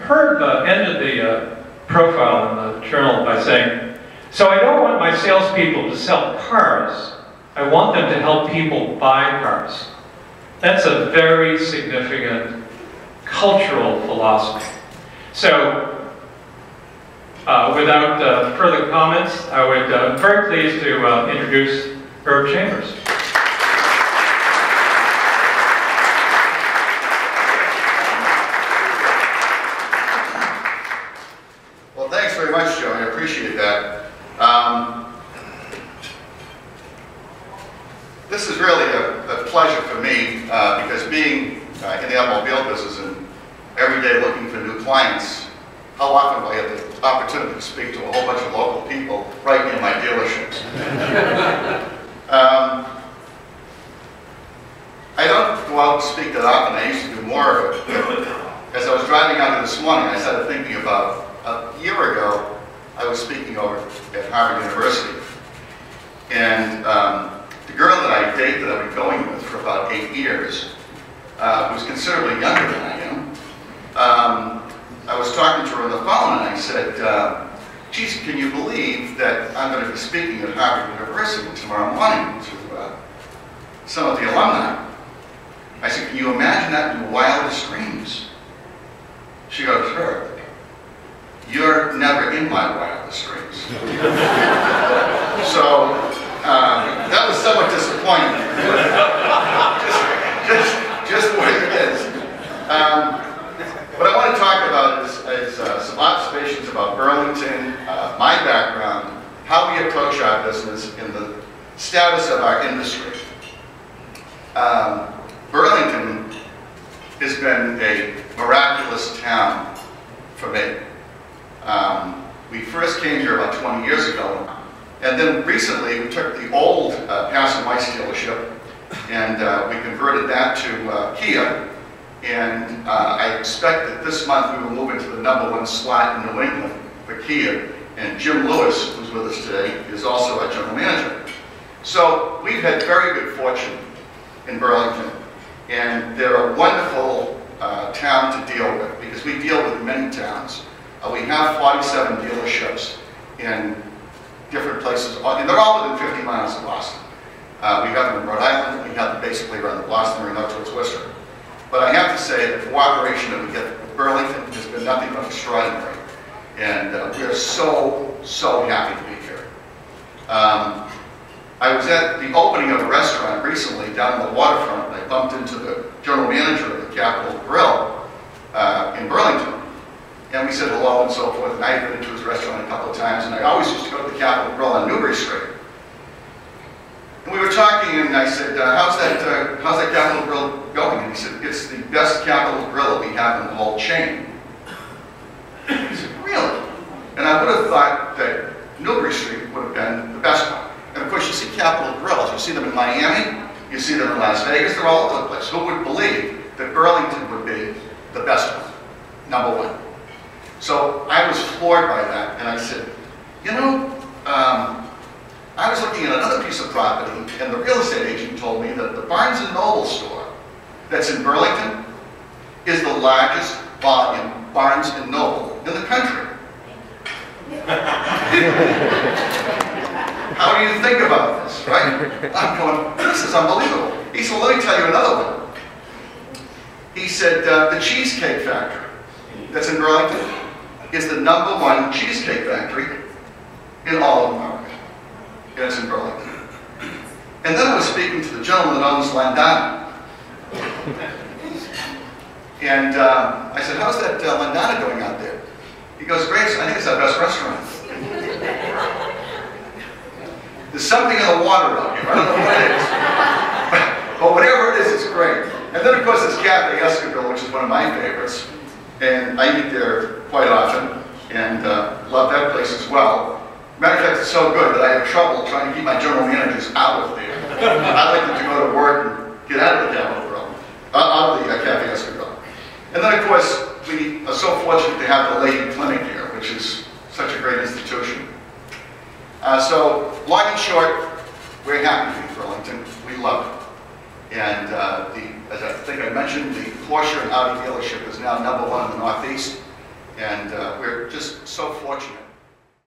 Herb ended the profile in the journal by saying, "So I don't want my salespeople to sell cars. I want them to help people buy cars." That's a very significant cultural philosophy. So, without further comments, I would very pleased to introduce Herb Chambers. Well, thanks very much, Joe. I appreciate that. This is really a pleasure for me because being in the automobile business and every day looking for new clients, how often do I have the opportunity to speak to a whole bunch of local people right in my dealerships? I don't go out and speak that often. I used to do more of it. As I was driving out here this morning, I started thinking about a year ago, I was speaking over at Harvard University. And the girl that I dated, that I've been going with for about 8 years, was considerably younger than I am. I was talking to her on the phone and I said, geez, can you believe that I'm going to be speaking at Harvard University tomorrow morning to some of the alumni? I said, can you imagine that in your wildest dreams? She goes, Herb, you're never in my wildest dreams. So that was somewhat disappointing. just the way it is. What I want to talk about is some observations about Burlington, my background, how we approach our business, and the status of our industry. Burlington has been a miraculous town for me. We first came here about 20 years ago, and then recently we took the old Pass & Weiss dealership and we converted that to Kia. And I expect that this month we will move into the #1 slot in New England for Kia. And Jim Lewis, who's with us today, is also our general manager. So we've had very good fortune in Burlington. And they're a wonderful town to deal with because we deal with many towns. We have 47 dealerships in different places, and they're all within 50 miles of Boston. We have them in Rhode Island, we have them basically around the Boston area out towards Worcester. But I have to say, the cooperation that we get with Burlington has been nothing but extraordinary. And we are so, so happy to be here. I was at the opening of a restaurant recently down on the waterfront, and I bumped into the general manager of the Capano Grill in Burlington. And we said hello and so forth, and I had been into his restaurant a couple of times, and I always used to go to the Capano Grill on Newbury Street. And we were talking, and I said, how's that Capano Grill going? And he said, it's the best Capano Grill that we have in the whole chain. I said, really? And I would have thought that Newbury Street would have been the best one. And of course, you see Capano Grills. You see them in Miami, you see them in Las Vegas, they're all over the place. Who would believe that Burlington would be the best one, #1? So I was floored by that, and I said, you know, I was looking at another piece of property, and the real estate agent told me that the Barnes & Noble store that's in Burlington is the largest volume Barnes & Noble in the country. How do you think about this, right? I'm going, this is unbelievable. He said, well, let me tell you another one. He said, the Cheesecake Factory that's in Burlington is the #1 cheesecake factory in all of America. And it's in Burlington. And then I was speaking to the gentleman that owns Landana. And I said, how's that Landana doing out there? He goes, great, I think it's our best restaurant. There's something in the water out here, I don't know what it is. But whatever it is, it's great. And then of course there's Cafe Escoville, which is one of my favorites. And I eat there quite often, and love that place as well. Matter of fact, it's so good that I have trouble trying to keep my general managers out of there. I like them to go to work and get out of the Capano Grill, out of the Cafe Escoville. And then of course, we are so fortunate to have the Lady Clinic here, which is such a great institution. So, long and short, we're happy to be Burlington. We love it. And as I think I mentioned, the Porsche and Audi dealership is now #1 in the Northeast. And we're just so fortunate